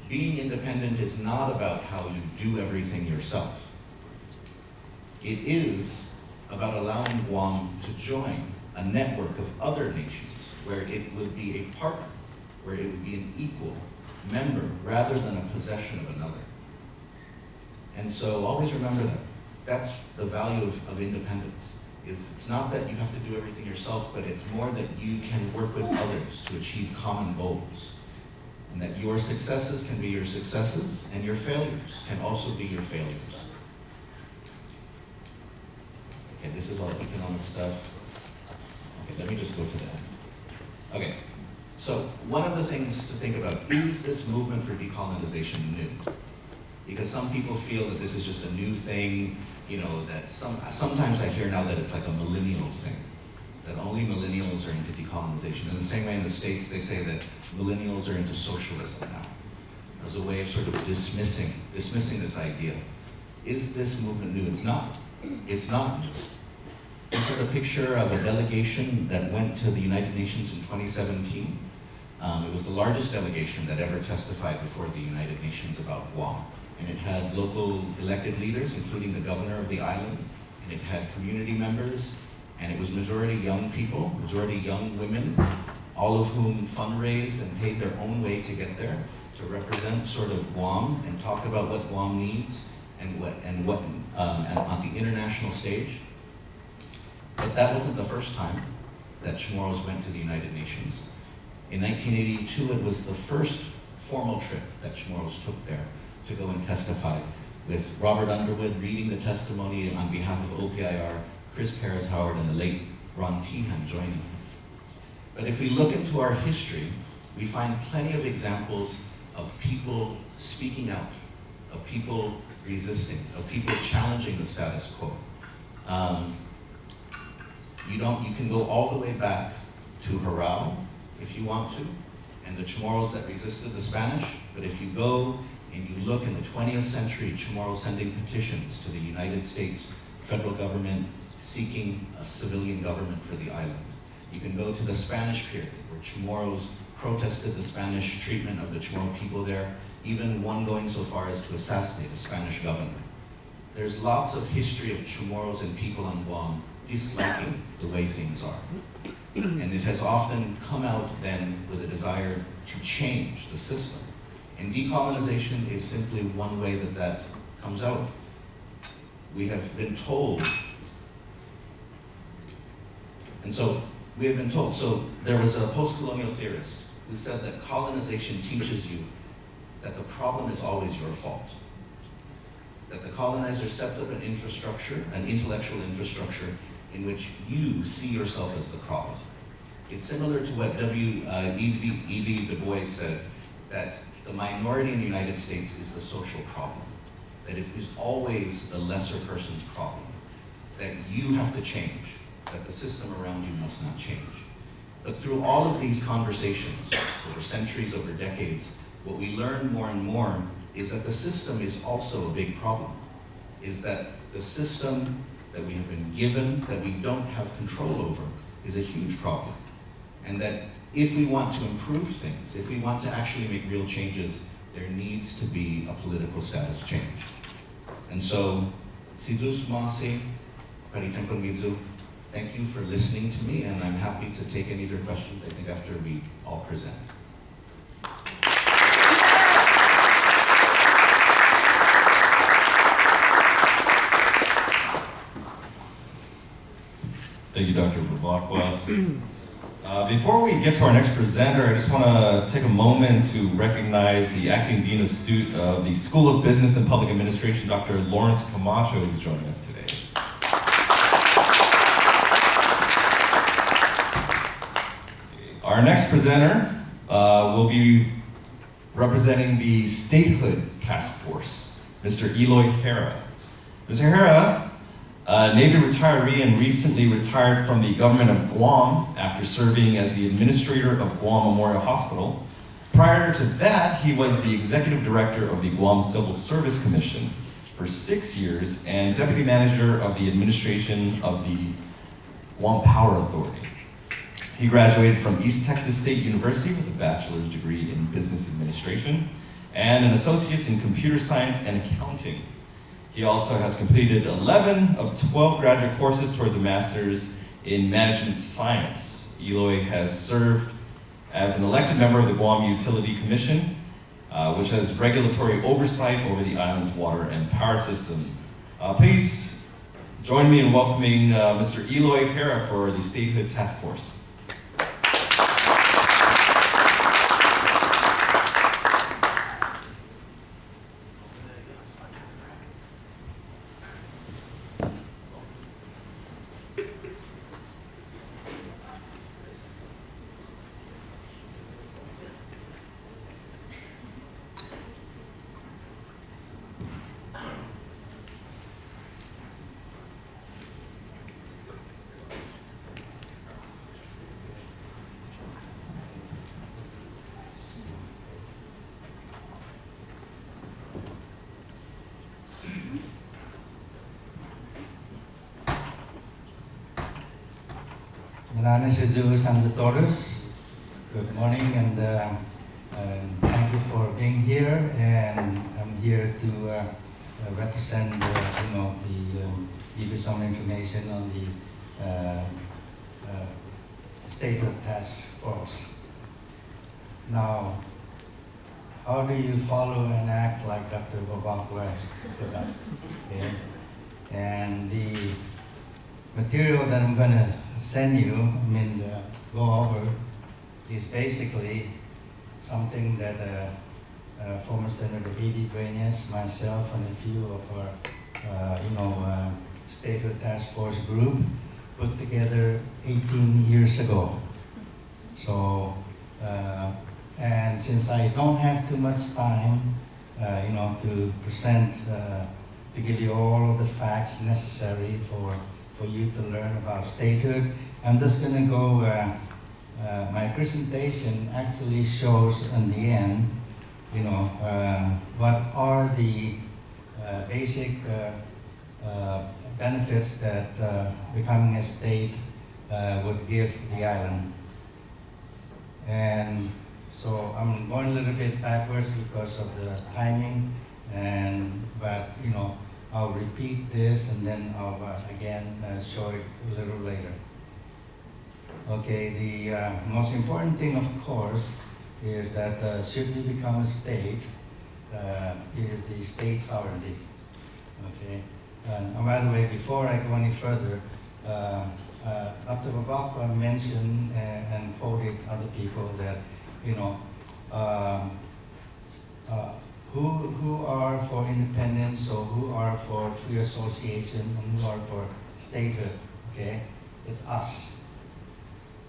being independent is not about how you do everything yourself. It is about allowing Guam to join a network of other nations where it would be a partner, where it would be an equal member rather than a possession of another. And so always remember that. That's the value of independence. It's not that you have to do everything yourself, but it's more that you can work with others to achieve common goals. And that your successes can be your successes, and your failures can also be your failures. Okay, this is all economic stuff. Okay, let me just go to that. Okay, so one of the things to think about, is this movement for decolonization new? Because some people feel that this is just a new thing, you know, that sometimes I hear now that it's like a millennial thing, that only millennials are into decolonization. In the same way in the States, they say that millennials are into socialism now, as a way of sort of dismissing this idea. Is this movement new? It's not. It's not new. This is a picture of a delegation that went to the United Nations in 2017. It was the largest delegation that ever testified before the United Nations about Guam. And it had local elected leaders, including the governor of the island, and it had community members, and it was majority young people, majority young women, all of whom fundraised and paid their own way to get there, to represent sort of Guam and talk about what Guam needs and on the international stage. But that wasn't the first time that Chamorros went to the United Nations. In 1982, it was the first formal trip that Chamorros took there to go and testify, with Robert Underwood reading the testimony on behalf of OPIR, Chris Perez-Howard, and the late Ron Tehan joining him. But if we look into our history, we find plenty of examples of people speaking out, of people resisting, of people challenging the status quo. You can go all the way back to Harao, if you want to, and the Chamorros that resisted the Spanish, but if you go and you look in the 20th century, Chamorros sending petitions to the United States federal government seeking a civilian government for the island. You can go to the Spanish period, where Chamorros protested the Spanish treatment of the Chamorro people there, even one going so far as to assassinate the Spanish governor. There's lots of history of Chamorros and people on Guam disliking the way things are. And it has often come out then with a desire to change the system. And decolonization is simply one way that that comes out. We have been told, so there was a post-colonial theorist who said that colonization teaches you that the problem is always your fault. That the colonizer sets up an infrastructure, an intellectual infrastructure, in which you see yourself as the problem. It's similar to what E.B. Du Bois said, that the minority in the United States is the social problem, that it is always the lesser person's problem, that you have to change, that the system around you must not change. But through all of these conversations, over centuries, over decades, what we learn more and more is that the system is also a big problem, is that the system that we have been given, that we don't have control over, is a huge problem. And that if we want to improve things, if we want to actually make real changes, there needs to be a political status change. And so, Sidus Masi, Paritangkon Midzu, thank you for listening to me, and I'm happy to take any of your questions, I think, after we all present. Thank you, Dr. Bavakwa. Before we get to our next presenter, I just want to take a moment to recognize the Acting Dean of the School of Business and Public Administration, Dr. Lawrence Camacho, who's joining us today. Our next presenter will be representing the Statehood Task Force, Mr. Eloy Hera. Mr. Hera, a Navy retiree and recently retired from the government of Guam after serving as the administrator of Guam Memorial Hospital. Prior to that, he was the executive director of the Guam Civil Service Commission for 6 years and deputy manager of the administration of the Guam Power Authority. He graduated from East Texas State University with a bachelor's degree in business administration. and an associate's in computer science and accounting. He also has completed 11 of 12 graduate courses towards a master's in management science. Eloy has served as an elected member of the Guam Utility Commission, which has regulatory oversight over the island's water and power system. Please join me in welcoming Mr. Eloy Hera for the Statehood Task Force. Sons and daughters, good morning, and thank you for being here. And I'm here to represent, give you some information on the Statehood Task Force. Now, how do you follow and act like Dr. Babakwa? Okay. And the material that I'm going to send you, go over, is basically something that former Senator Edie Brenes, myself, and a few of our, Statehood Task Force group put together 18 years ago. So, and since I don't have too much time, to present, to give you all of the facts necessary for you to learn about statehood, I'm just going to go, my presentation actually shows in the end, what are the basic benefits that becoming a state would give the island. And so I'm going a little bit backwards because of the timing, but I'll repeat this and then I'll again show it a little later. Okay, the most important thing, of course, is that should we become a state, is the state sovereignty. Okay, and by the way, before I go any further, Dr. Babakwa mentioned and quoted other people that, who are for independence or who are for free association and who are for statehood, okay? It's us.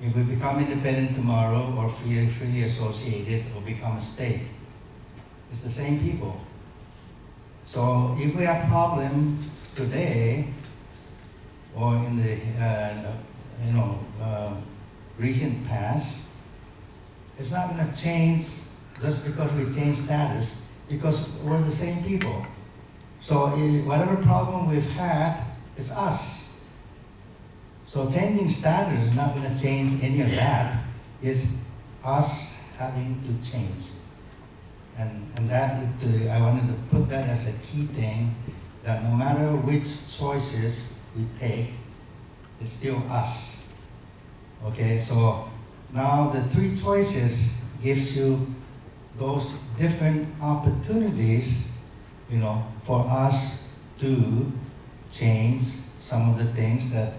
If we become independent tomorrow or freely associated or become a state, it's the same people. So if we have problem today or in the recent past, it's not going to change just because we change status, because we're the same people. So whatever problem we've had, it's us. So changing status is not going to change any of that. It's us having to change. And that, I wanted to put that as a key thing, that no matter which choices we take, it's still us. Okay, so now the three choices gives you those different opportunities, for us to change some of the things that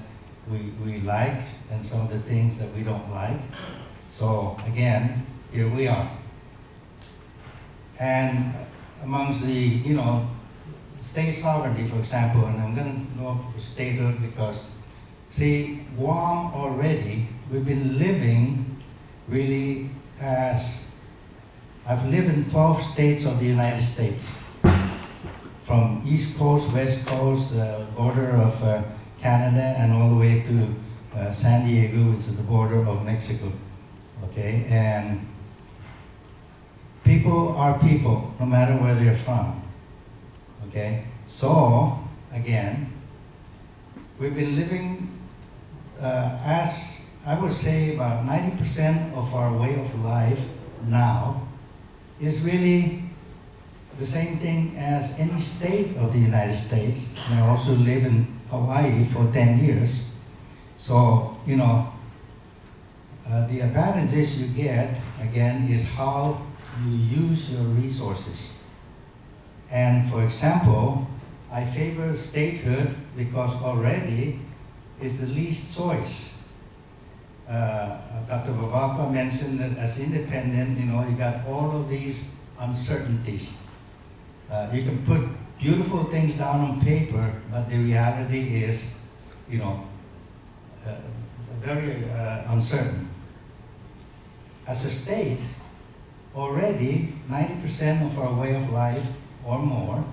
we like and some of the things that we don't like. So again, here we are. And amongst the, state sovereignty, for example, and I'm going to go for statehood because, see, Guam already, we've been living really as, I've lived in 12 states of the United States, from East Coast, West Coast, border of Canada, and all the way to San Diego, which is the border of Mexico. Okay, and people are people, no matter where they're from. Okay, so again, we've been living as I would say about 90% of our way of life now is really the same thing as any state of the United States. And I also live in Hawaii for 10 years. So, the advantages you get, again, is how you use your resources. And for example, I favor statehood because already it's the least choice. Dr. Vavapa mentioned that as independent, you got all of these uncertainties. You can put beautiful things down on paper, but the reality is, very uncertain. As a state, already 90% of our way of life or more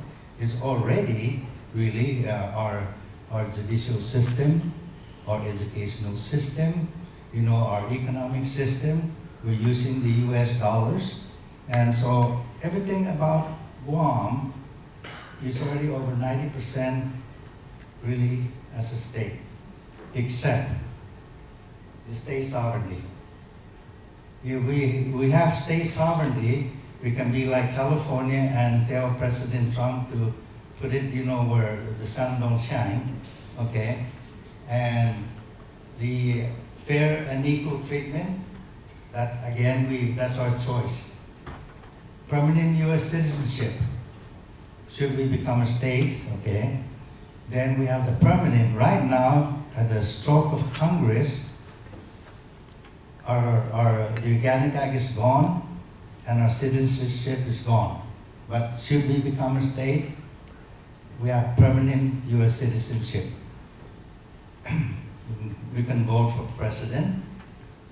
is already really our judicial system, our educational system, our economic system. We're using the US dollars. And so everything about Guam is already over 90% really as a state, except the state sovereignty. If we have state sovereignty, we can be like California and tell President Trump to put it, where the sun don't shine, okay? And the fair and equal treatment, that again, that's our choice. Permanent US citizenship. Should we become a state, okay? Then we have the permanent. Right now, at the stroke of Congress, the Organic Act is gone and our citizenship is gone. But should we become a state, we have permanent US citizenship. We can vote for president.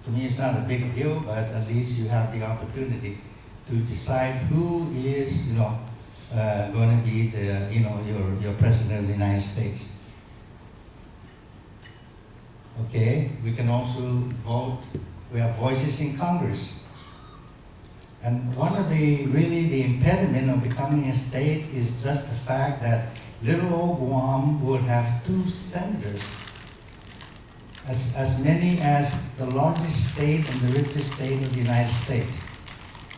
To me, it's not a big deal, but at least you have the opportunity to decide who is, going to be the, your president of the United States. Okay, we can also vote. We have voices in Congress. And one of the impediment of becoming a state is just the fact that little old Guam would have 2 senators, as many as the largest state and the richest state of the United States.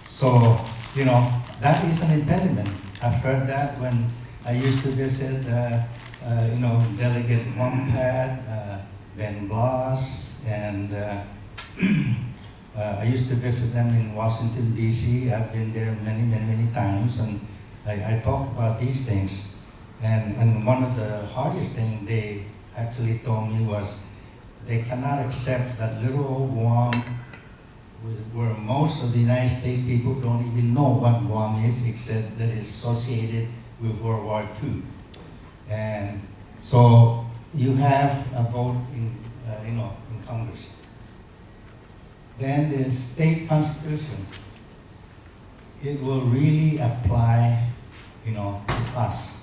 So, that is an impediment. I've heard that when I used to visit, Delegate Wampat, Ben Blas, and I used to visit them in Washington, D.C. I've been there many times, and I talk about these things. And one of the hardest things they actually told me was they cannot accept that little old Guam, where most of the United States people don't even know what Guam is, except that it's associated with World War II. And so you have a vote in Congress. Then the state constitution, it will really apply, to us.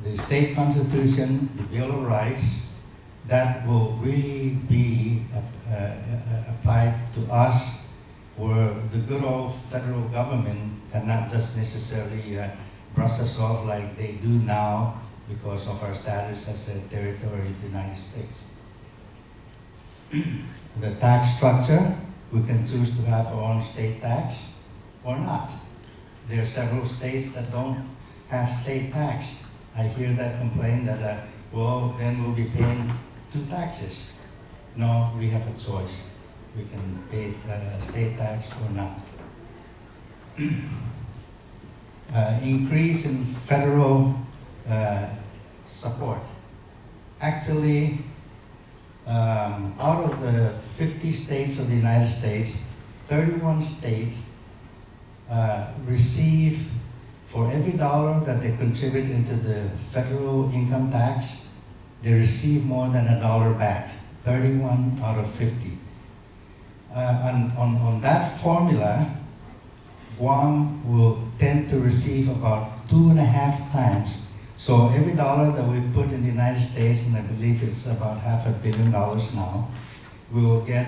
The state constitution, the Bill of Rights, that will really be applied to us, where the good old federal government cannot just necessarily brush us off like they do now because of our status as a territory of the United States. The tax structure, we can choose to have our own state tax or not. There are several states that don't have state tax. I hear that complaint that, then we'll be paying 2 taxes. No, we have a choice. We can pay state tax or not. Increase in federal support. Actually, out of the 50 states of the United States, 31 states receive, for every dollar that they contribute into the federal income tax, they receive more than $1 back, 31 out of 50. And on that formula, Guam will tend to receive about 2.5 times. So every dollar that we put in the United States, and I believe it's about $500 million now, we will get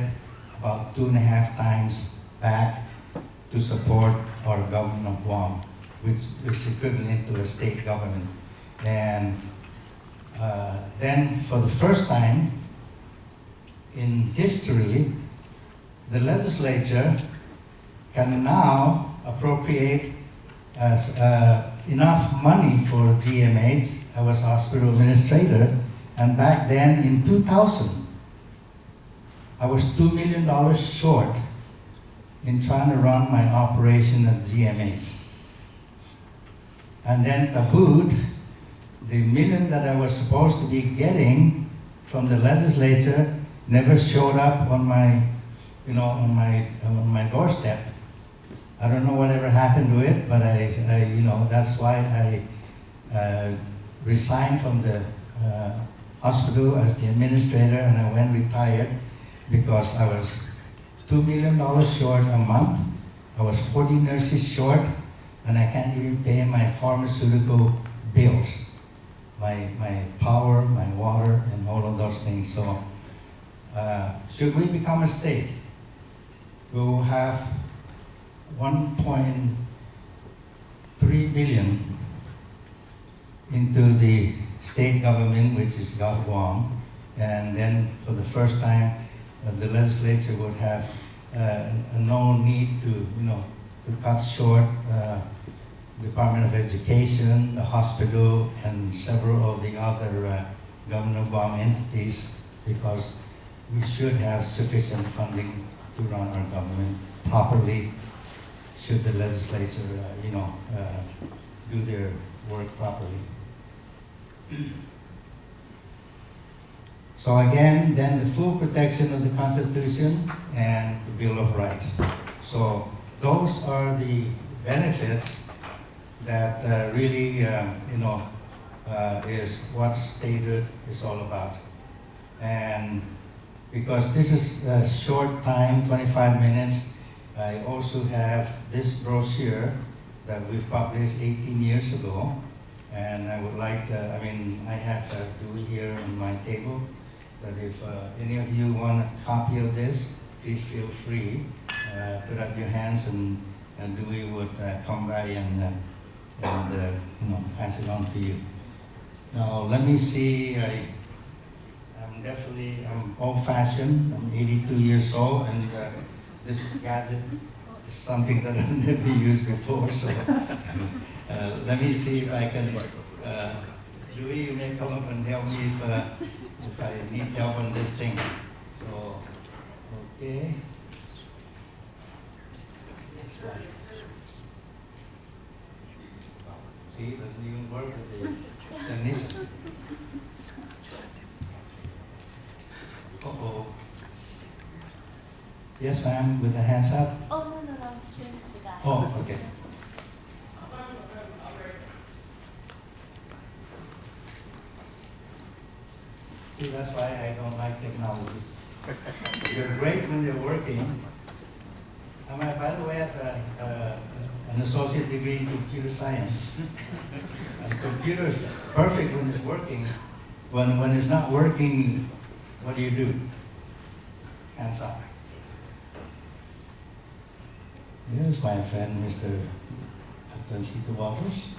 about 2.5 times back to support our government of Guam, which is equivalent to a state government. And then for the first time in history, the legislature can now appropriate as enough money for GMH. I was hospital administrator, and back then in 2000, I was $2 million short in trying to run my operation at GMH. And then to boot, the million that I was supposed to be getting from the legislature never showed up on my, on my doorstep. I don't know whatever happened to it, but that's why I resigned from the hospital as the administrator, and I went retired because I was $2 million short a month. I was 40 nurses short, and I can't even pay my pharmaceutical bills, my power, my water, and all of those things. So, should we become a state, we will have 1.3 billion into the state government, which is Guam, and then for the first time, the legislature would have no need to cut short Department of Education, the hospital, and several of the other Governor Guam entities, because we should have sufficient funding to run our government properly, should the legislature, do their work properly. So again, then the full protection of the Constitution and the Bill of Rights. So those are the benefits that really, is what statehood is all about. And because this is a short time, 25 minutes, I also have this brochure that we've published 18 years ago. And I would like to, I have Dewey here on my table, but if any of you want a copy of this, please feel free. Put up your hands, and Dewey would come by and pass it on to you. Now, let me see. I'm old-fashioned. I'm 82 years old, and this gadget is something that I've never used before. So let me see if I can. Louis, you may come up and help me if I need help on this thing. So, okay. That's right. See, it doesn't even work with the technician. Uh-oh. Yes, ma'am, with the hands up. Oh, no, it's really the guy. Oh, okay. See, that's why I don't like technology. They're great when they're working. By the way, I have an associate degree in computer science. And computer is perfect when it's working. When it's not working, what do you do? Hands up. Here's my friend, Mr. Dr. Walters.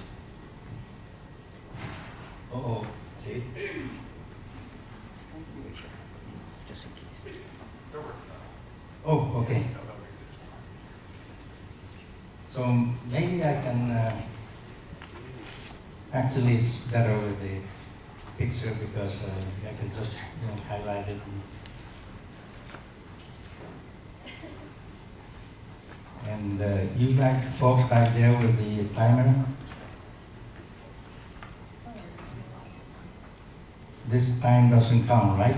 Uh-oh, see? Oh, okay. So maybe I can, actually it's better with the picture because I can just highlight it. And you folks back there with the timer. This time doesn't count, right?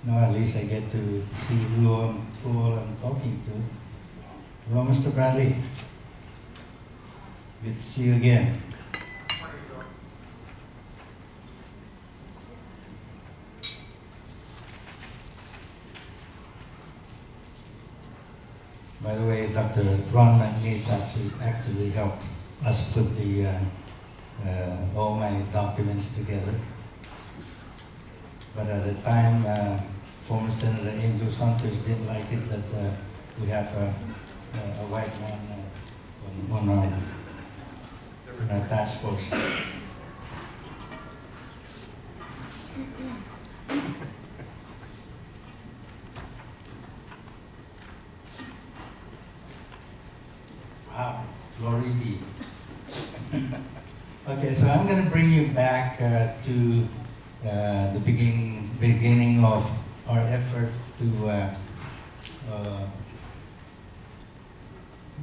Now at least I get to see who all I'm talking to. Hello, Mr. Bradley. Good to see you again. By the way, Dr. Ron McNeeds actually helped us put the all my documents together. But at the time, former Senator Angel Santos didn't like it that we have a white man on our task force. Wow, glory be. Okay, so I'm going to bring you back to the beginning of our efforts to,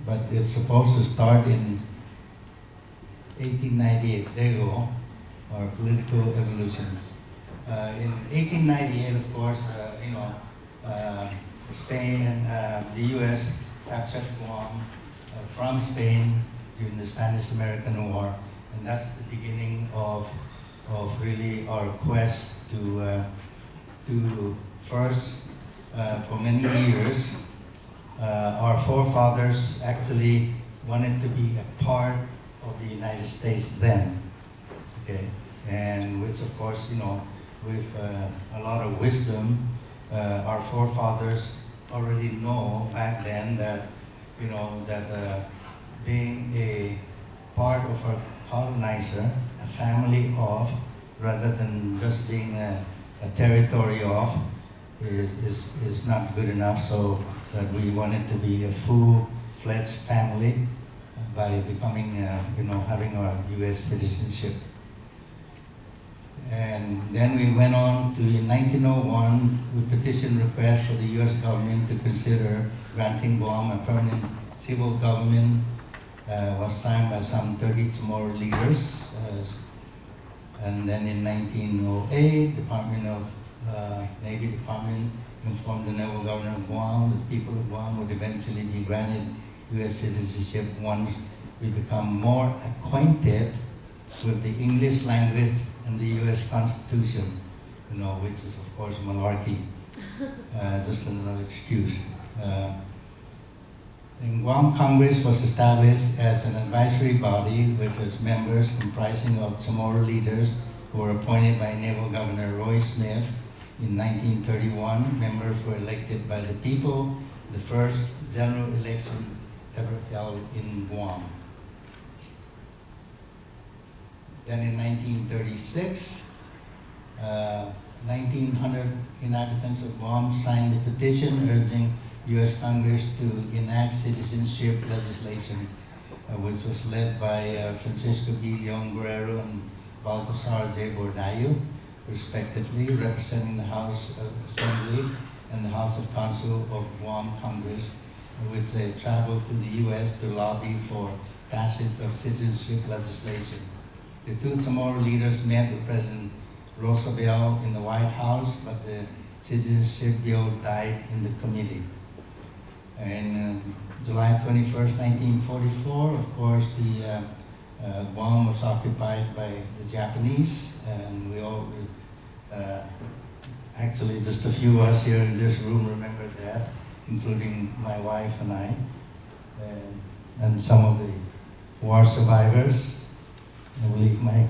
but it's supposed to start in 1898. There you go, our political evolution. In 1898, of course, Spain and the U.S. captured Guam from Spain during the Spanish-American War, and that's the beginning of really our quest to first, for many years, our forefathers actually wanted to be a part of the United States then, okay, and which of course, with a lot of wisdom, our forefathers already know back then that being a part of a colonizer, a family of, rather than just being a territory of, is not good enough. So that we wanted to be a full-fledged family by becoming, having our U.S. citizenship. And then we went on to, in 1901, we petitioned request for the U.S. government to consider granting Guam a permanent civil government. Was signed by some 30 Chamorro leaders. And then in 1908, Navy Department informed the naval governor of Guam that the people of Guam would eventually be granted U.S. citizenship once we become more acquainted with the English language and the U.S. Constitution, which is of course monarchy, just another excuse. The Guam Congress was established as an advisory body with its members comprising of Chamorro leaders who were appointed by Naval Governor Roy Smith. In 1931, members were elected by the people, the first general election ever held in Guam. Then in 1936, 1,900 inhabitants of Guam signed the petition urging U.S. Congress to enact citizenship legislation, which was led by Francisco B. Leon Guerrero and Baltasar J. Bordayo, respectively, representing the House of Assembly and the House of Council of Guam Congress, which they traveled to the U.S. to lobby for passage of citizenship legislation. The two Chamorro leaders met with President Roosevelt in the White House, but the citizenship bill died in the committee. And July 21st, 1944, of course, the Guam was occupied by the Japanese, and we all, actually just a few of us here in this room remember that, including my wife and I, and some of the war survivors. I believe my